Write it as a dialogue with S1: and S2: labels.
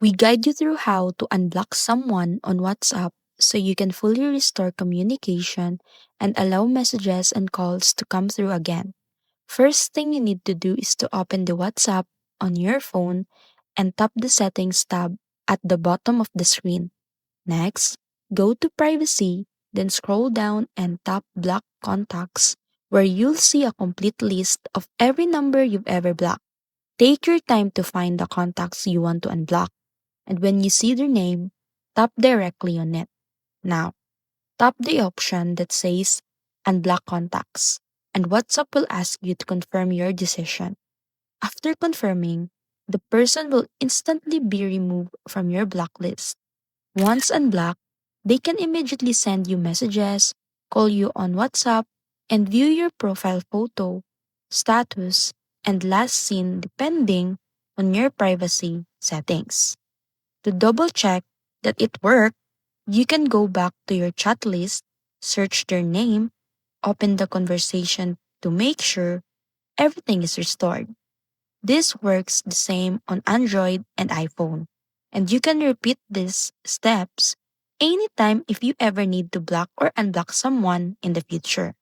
S1: We guide you through how to unblock someone on WhatsApp so you can fully restore communication and allow messages and calls to come through again. First thing you need to do is to open the WhatsApp on your phone and tap the Settings tab at the bottom of the screen. Next, go to Privacy, then scroll down and tap Block Contacts, where you'll see a complete list of every number you've ever blocked. Take your time to find the contacts you want to unblock, and when you see their name, tap directly on it. Now, tap the option that says Unblock Contacts, and WhatsApp will ask you to confirm your decision. After confirming, the person will instantly be removed from your blacklist. Once unblocked, they can immediately send you messages, call you on WhatsApp, and view your profile photo, status, and last seen depending on your privacy settings. To double check that it worked, you can go back to your chat list, search their name, open the conversation to make sure everything is restored. This works the same on Android and iPhone, and you can repeat these steps anytime if you ever need to block or unblock someone in the future.